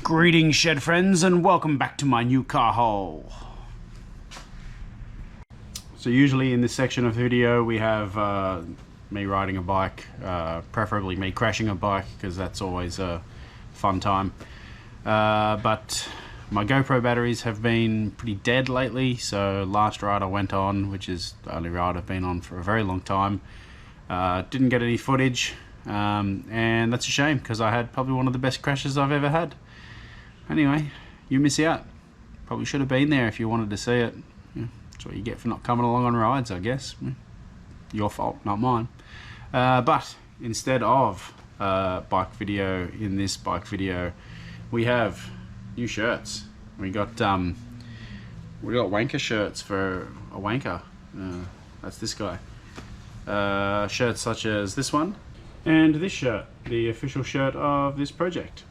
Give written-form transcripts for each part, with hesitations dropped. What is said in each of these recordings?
Greetings, shed friends, and welcome back to my new car haul. So usually in this section of the video we have me riding a bike, preferably me crashing a bike because that's always a fun time. But my GoPro batteries have been pretty dead lately, so last ride I went on, which is the only ride I've been on for a very long time, didn't get any footage, and that's a shame because I had probably one of the best crashes I've ever had. Anyway, you miss out. Probably should have been there if you wanted to see it. Yeah, that's what you get for not coming along on rides, I guess. Your fault, not mine. But instead of bike video, in this bike video, we have new shirts. We got wanker shirts for a wanker. That's this guy. Shirts such as this one and this shirt, the official shirt of this project.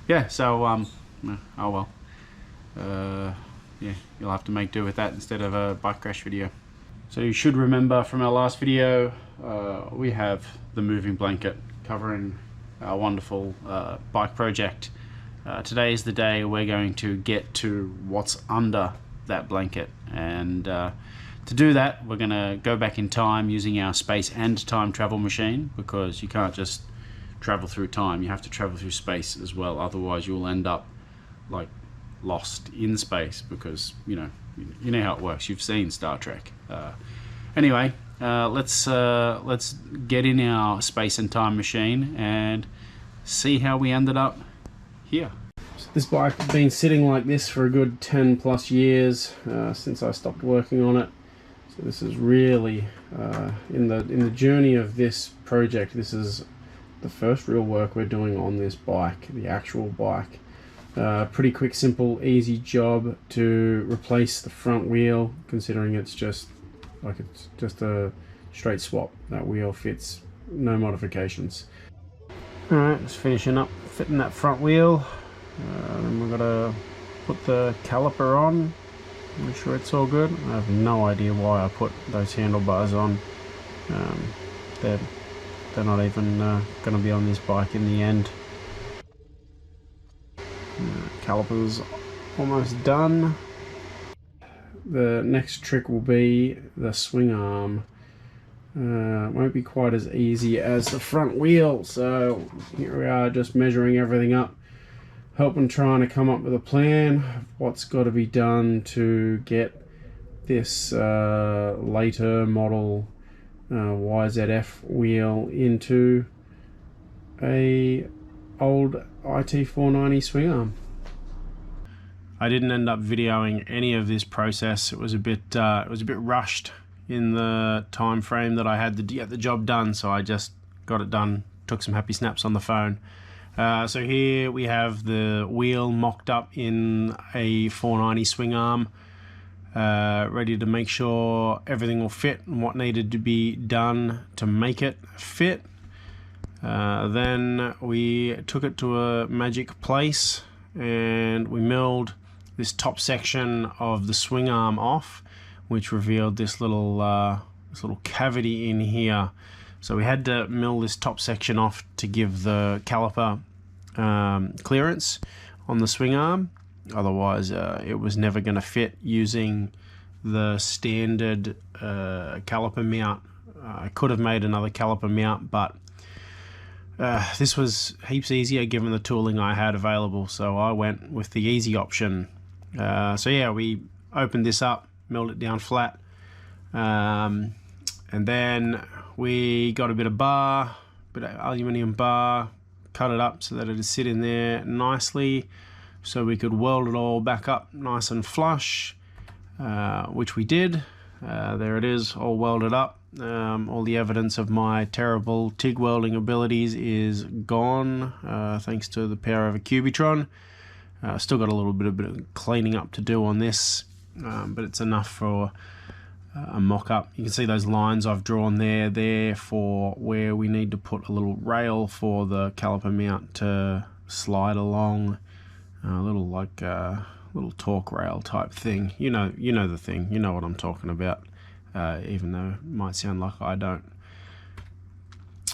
Yeah, so oh well. Yeah, you'll have to make do with that instead of a bike crash video. So you should remember from our last video, we have the moving blanket covering our wonderful bike project. Today is the day we're going to get to what's under that blanket, and to do that we're going to go back in time using our space and time travel machine, because you can't just travel through time, you have to travel through space as well, otherwise you'll end up like lost in space, because you know how it works. You've seen Star Trek. Anyway, let's get in our space and time machine and see how we ended up here. So this bike has been sitting like this for a good 10 plus years since I stopped working on it. So this is really in the journey of this project, this is the first real work we're doing on this bike, the actual bike. Pretty quick, simple, easy job to replace the front wheel, considering it's just a straight swap. That wheel fits, no modifications. Alright, just finishing up fitting that front wheel. Then we've got to put the caliper on, make sure it's all good. I have no idea why I put those handlebars on. They're not even going to be on this bike in the end. Caliper's almost done. The next trick will be the swing arm. It won't be quite as easy as the front wheel, so here we are just measuring everything up, helping trying to come up with a plan of what's got to be done to get this later model YZF wheel into a old IT490 swing arm. I didn't end up videoing any of this process. It was a bit rushed in the time frame that I had to get the job done, so I just got it done, took some happy snaps on the phone. So here we have the wheel mocked up in a 490 swing arm, ready to make sure everything will fit and what needed to be done to make it fit. Then we took it to a magic place and we milled this top section of the swing arm off, which revealed this little cavity in here. So we had to mill this top section off to give the caliper clearance on the swing arm. Otherwise it was never going to fit using the standard caliper mount. I could have made another caliper mount, but this was heaps easier given the tooling I had available, so I went with the easy option. So yeah, we opened this up, milled it down flat, and then we got a bit of aluminium bar, cut it up so that it'd sit in there nicely, so we could weld it all back up nice and flush, which we did. There it is, all welded up. All the evidence of my terrible TIG welding abilities is gone, thanks to the power of a Cubitron. Still got a little bit of cleaning up to do on this, but it's enough for a mock-up. You can see those lines I've drawn there for where we need to put a little rail for the caliper mount to slide along, a little little torque rail type thing. You know the thing, you know what I'm talking about, even though it might sound like I don't.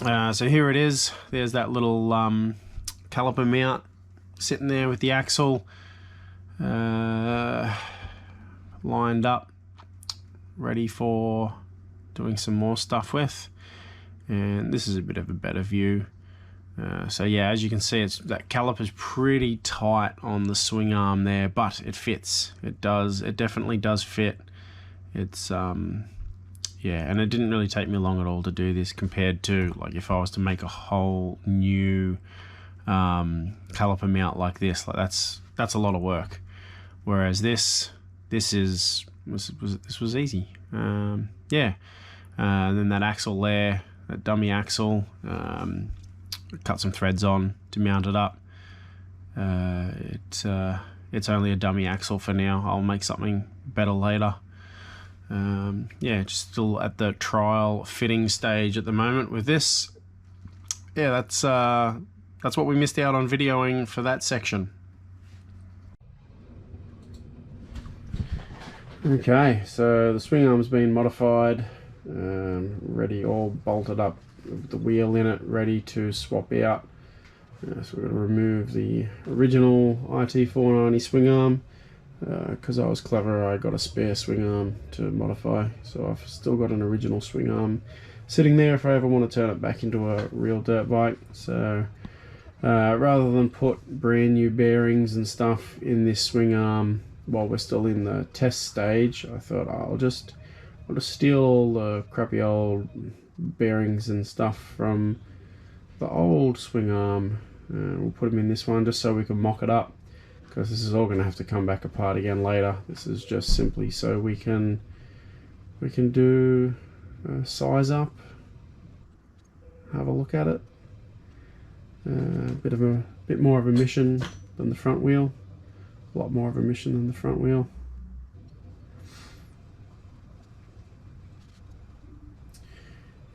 So here it is, there's that little caliper mount sitting there with the axle lined up, ready for doing some more stuff with. And this is a bit of a better view. So yeah, as you can see, that caliper's pretty tight on the swing arm there, but it fits. It definitely does fit. It's yeah, and it didn't really take me long at all to do this, compared to like if I was to make a whole new caliper mount like this. Like that's a lot of work. Whereas this was easy. Yeah, and then that axle there, that dummy axle, cut some threads on to mount it up. It's only a dummy axle for now. I'll make something better later. Yeah, just still at the trial fitting stage at the moment with this. Yeah, that's what we missed out on videoing for that section. Okay, so the swing arm's been modified, ready, all bolted up with the wheel in it, ready to swap out. So we're going to remove the original IT490 swing arm. Because I was clever, I got a spare swing arm to modify, so I've still got an original swing arm sitting there if I ever want to turn it back into a real dirt bike. So rather than put brand new bearings and stuff in this swing arm while we're still in the test stage, I thought I'll just steal all the crappy old bearings and stuff from the old swing arm. We'll put them in this one just so we can mock it up, because this is all going to have to come back apart again later. This is just simply so we can do a size up, have a look at it. A bit more of a mission than the front wheel. A lot more of a mission than the front wheel.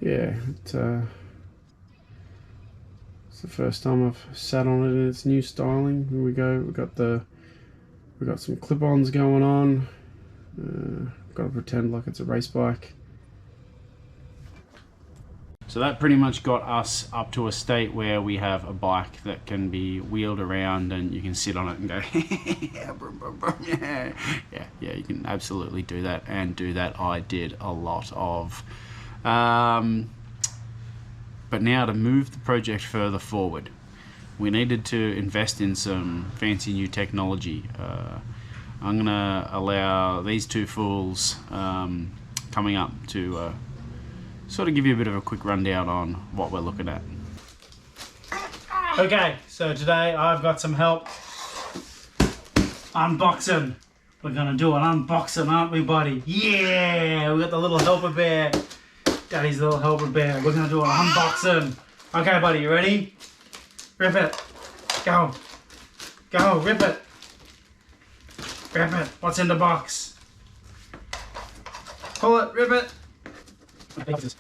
Yeah, it's the first time I've sat on it in its new styling. Here we go. We got some clip-ons going on. Got to pretend like it's a race bike. So that pretty much got us up to a state where we have a bike that can be wheeled around and you can sit on it and go yeah, you can absolutely do that, and do that I did a lot of. But now to move the project further forward, we needed to invest in some fancy new technology. I'm gonna allow these two fools coming up to sort of give you a bit of a quick rundown on what we're looking at. Okay, so today I've got some help unboxing. We're gonna do an unboxing, aren't we, buddy? Yeah, we got the little helper bear. Daddy's little helper bear. We're gonna do an unboxing. Okay, buddy, you ready? Rip it. Go. Go, rip it. Rip it. What's in the box? Pull it, rip it. Oh, it's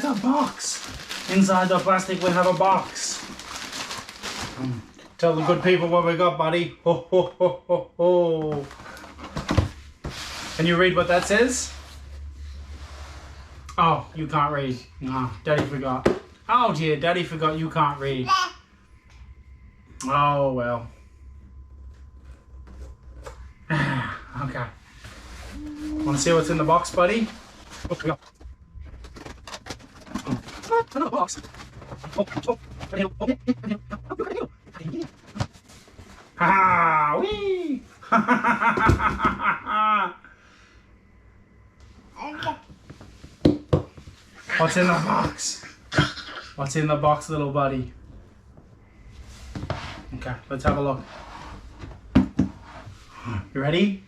a box. Inside the plastic we have a box. Tell the good people what we got, buddy. Ho, ho, ho, ho, ho. Can you read what that says? Oh, you can't read. No, Daddy forgot. Oh dear, Daddy forgot you can't read. Oh well. Okay. Want to see what's in the box, buddy? Oh, we go. Another box. Ha! Wee! What's in the box? What's in the box, little buddy? Okay, let's have a look. You ready?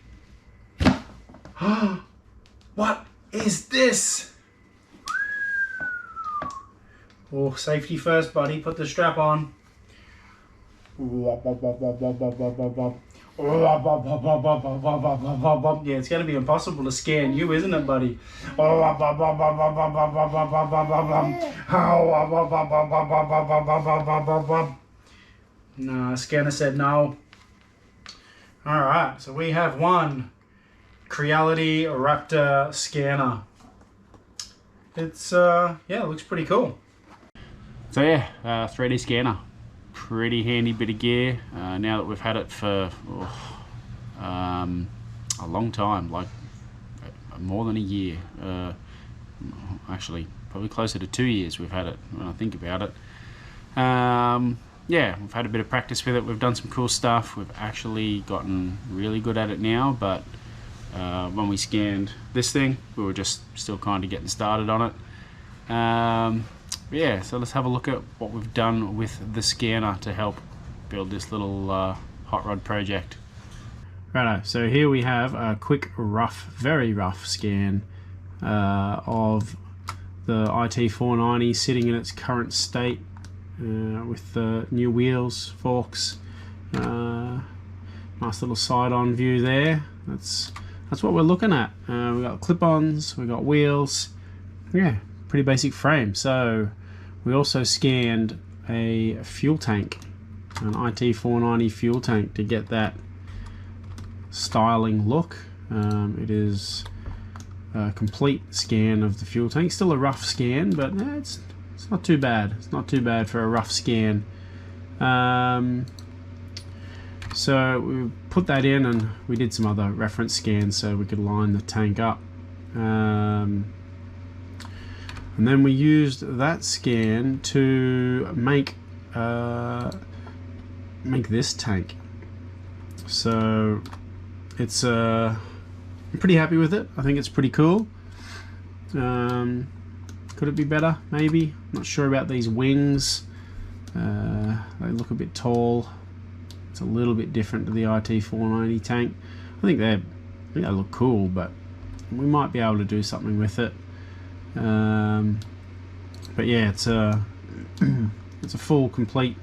What is this? Oh, safety first, buddy. Put the strap on. Yeah, it's going to be impossible to scan you, isn't it, buddy? No, scanner said no. Alright, so we have one Creality Raptor scanner. It's yeah, it looks pretty cool. So yeah, 3D scanner, pretty handy bit of gear. Now that we've had it for a long time, like more than a year. Actually, probably closer to 2 years we've had it when I think about it. Yeah, we've had a bit of practice with it. We've done some cool stuff. We've actually gotten really good at it now, but when we scanned this thing, we were just still kind of getting started on it. Yeah, so let's have a look at what we've done with the scanner to help build this little hot rod project. Righto, so here we have a quick, rough, very rough scan of the IT490 sitting in its current state with the new wheels, forks, nice little side-on view there. That's what we're looking at. We got clip-ons, we got wheels, yeah, pretty basic frame. So we also scanned a fuel tank, an IT490 fuel tank, to get that styling look. It is a complete scan of the fuel tank. Still a rough scan, but it's not too bad. It's not too bad for a rough scan. So we put that in, and we did some other reference scans so we could line the tank up. And then we used that scan to make this tank. So it's I'm pretty happy with it. I think it's pretty cool. Could it be better? Maybe. Not sure about these wings. They look a bit tall. It's a little bit different to the IT490 tank. I think they look cool, but we might be able to do something with it. But yeah, it's a it's a full, complete,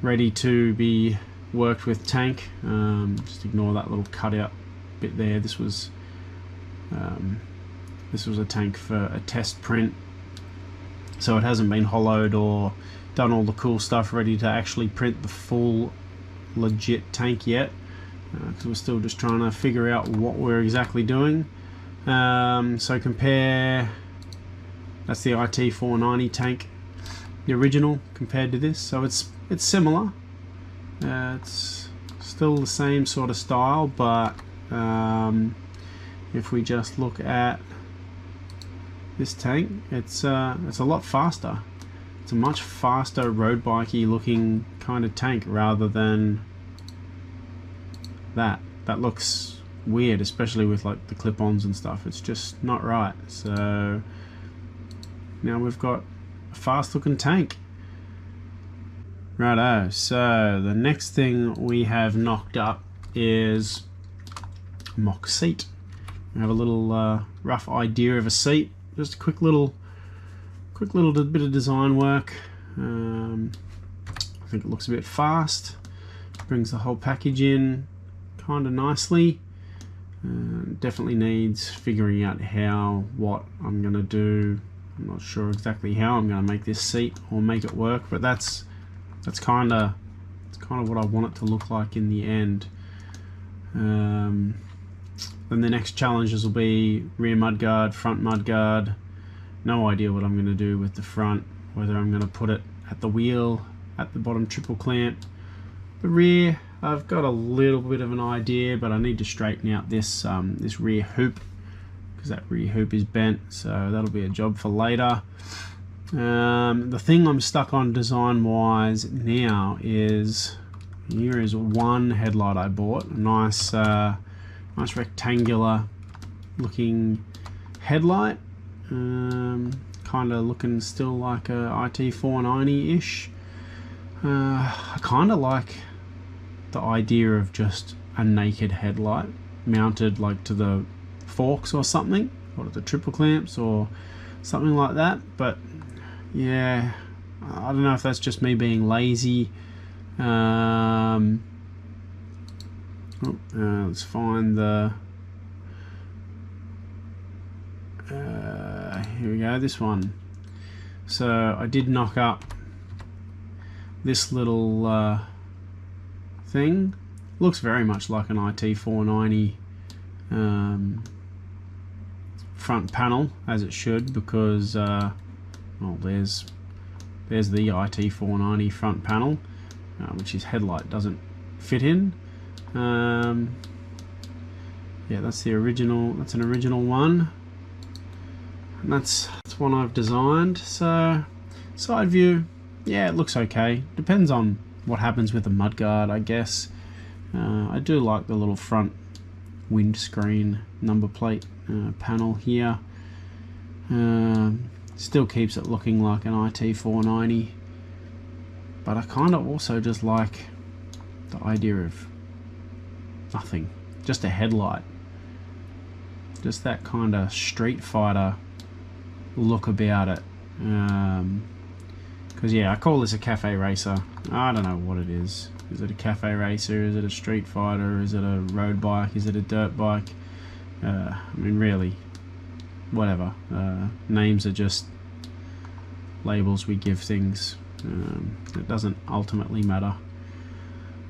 ready to be worked with tank. Just ignore that little cutout bit there. This was a tank for a test print, so it hasn't been hollowed or done all the cool stuff ready to actually print the full legit tank yet, because we're still just trying to figure out what we're exactly doing. So compare, that's the IT490 tank, the original, compared to this. So it's similar. It's still the same sort of style, but if we just look at this tank, it's a lot faster. It's a much faster road bikey looking kind of tank rather than that. That looks weird, especially with like the clip-ons and stuff. It's just not right. So now we've got a fast looking tank. Righto, so the next thing we have knocked up is a mock seat. We have a little rough idea of a seat. Just a quick little bit of design work. I think it looks a bit fast. Brings the whole package in kind of nicely. Definitely needs figuring out what I'm gonna do. I'm not sure exactly how I'm gonna make this seat or make it work, but that's kind of what I want it to look like in the end. Then the next challenges will be rear mudguard, front mudguard. No idea what I'm going to do with the front, whether I'm going to put it at the wheel, at the bottom triple clamp. The rear, I've got a little bit of an idea, but I need to straighten out this this rear hoop, because that rear hoop is bent, so that'll be a job for later. The thing I'm stuck on design wise now is, here is one headlight I bought, a nice nice rectangular looking headlight, kind of looking still like a IT490-ish. I kind of like the idea of just a naked headlight mounted like to the forks or something, or to the triple clamps or something like that. But yeah, I don't know if that's just me being lazy. Let's find the here we go, this one. So I did knock up this little thing. Looks very much like an IT490 front panel as it should, because well, there's the IT490 front panel, which his headlight doesn't fit in. Yeah, that's the original. That's an original one, and that's one I've designed. So side view, yeah, it looks okay. Depends on what happens with the mudguard, I guess. I do like the little front windscreen number plate panel here. Still keeps it looking like an IT490, but I kind of also just like the idea of nothing, just a headlight, just that kind of Street Fighter look about it. Because yeah, I call this a cafe racer. I don't know what it is. Is it a cafe racer? Is it a street fighter? Is it a road bike? Is it a dirt bike? I mean, really, whatever. Names are just labels we give things. It doesn't ultimately matter.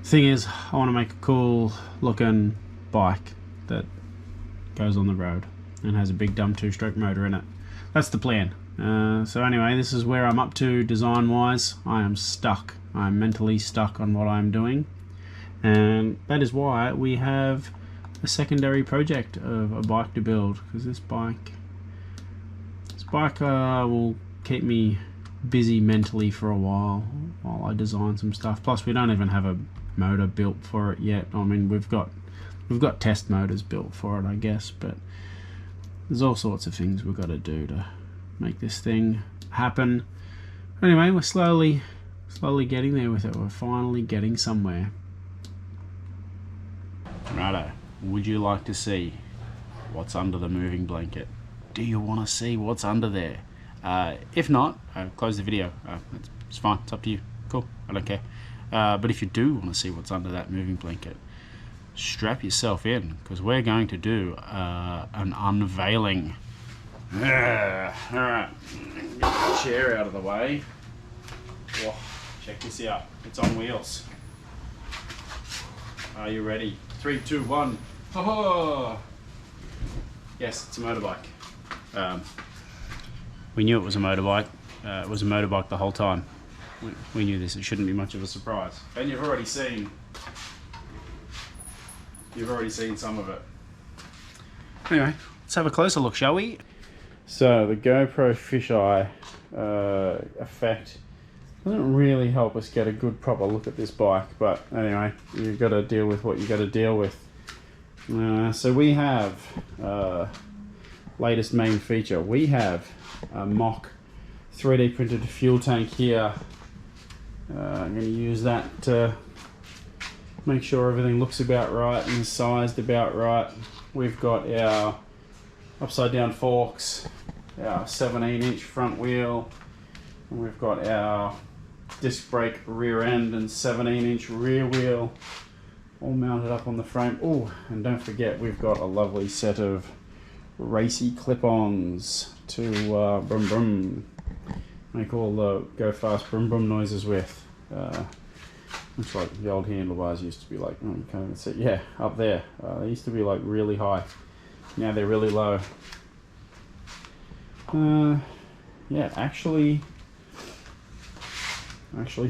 Thing is, I want to make a cool looking bike that goes on the road and has a big dumb 2-stroke motor in it. That's the plan. So anyway, this is where I'm up to design wise. I am stuck. I'm mentally stuck on what I'm doing, and that is why we have a secondary project of a bike to build, because this bike will keep me busy mentally for a while I design some stuff. Plus we don't even have a motor built for it yet. I mean, we've got test motors built for it, I guess, but there's all sorts of things we've got to do to make this thing happen. Anyway, we're slowly getting there with it. We're finally getting somewhere. Righto, would you like to see what's under the moving blanket? Do you want to see what's under there? If not, close the video. It's fine, it's up to you. Cool, I don't care. But if you do want to see what's under that moving blanket, strap yourself in, because we're going to do an unveiling. Alright, get the chair out of the way. Whoa, check this out, it's on wheels. Are you ready? 3, 2, 1. Oh, yes, it's a motorbike. We knew it was a motorbike. It was a motorbike the whole time. We knew this. It shouldn't be much of a surprise. And you've already seen some of it. Anyway, let's have a closer look, shall we? So the GoPro fisheye effect doesn't really help us get a good proper look at this bike, but anyway, you've got to deal with what you got to deal with. So we have latest main feature. We have a mock 3D printed fuel tank here. I'm going to use that to make sure everything looks about right and is sized about right. We've got our upside down forks, our 17-inch front wheel, and we've got our disc brake rear end and 17-inch rear wheel all mounted up on the frame. Oh, and don't forget, we've got a lovely set of racy clip-ons to brum brum, make all the go fast brum brum noises with. Looks like the old handlebars used to be like, oh, you can't even see, yeah, up there. They used to be like really high. Now they're really low. Yeah, actually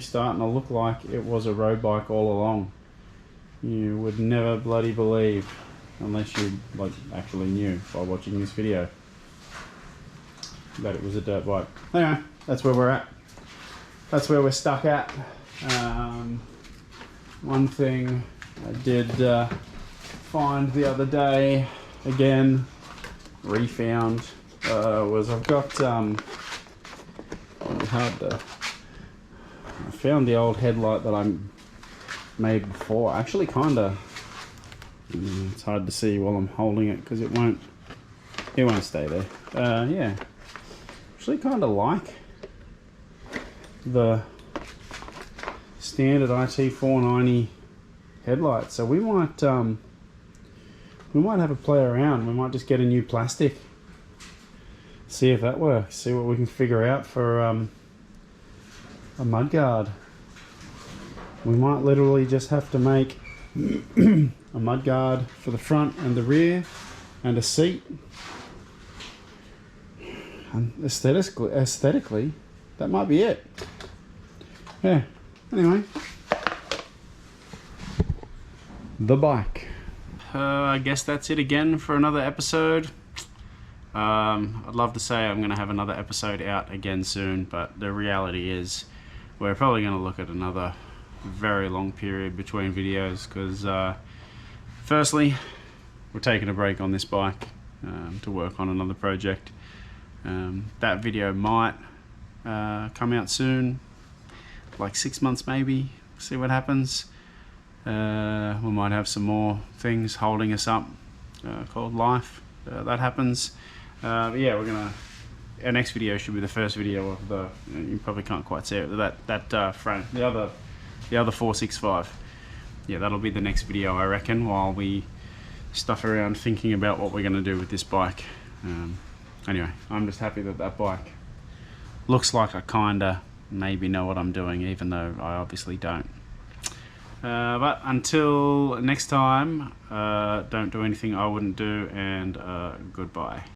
starting to look like it was a road bike all along. You would never bloody believe, unless you like actually knew by watching this video, that it was a dirt bike. Anyway, that's where we're at. That's where we're stuck at. One thing I did find the other day, again, refound, was I've got, I found the old headlight that I made before. Actually kinda, it's hard to see while I'm holding it because it won't stay there. Yeah, actually kinda like the standard IT490 headlight, so we might have a play around. We might just get a new plastic, see if that works, see what we can figure out for a mudguard. We might literally just have to make a mudguard for the front and the rear, and a seat. And aesthetically, that might be it. Yeah, anyway. The bike. I guess that's it again for another episode. I'd love to say I'm going to have another episode out again soon, but the reality is we're probably going to look at another very long period between videos because firstly, we're taking a break on this bike to work on another project. That video might come out soon, like 6 months maybe, see what happens. We might have some more things holding us up called life. That happens. But yeah, our next video should be the first video of the, you probably can't quite see it, that frame, the other 465. Yeah, that'll be the next video, I reckon, while we stuff around thinking about what we're going to do with this bike. Anyway, I'm just happy that bike looks like I kinda maybe know what I'm doing, even though I obviously don't. But until next time, don't do anything I wouldn't do, and goodbye.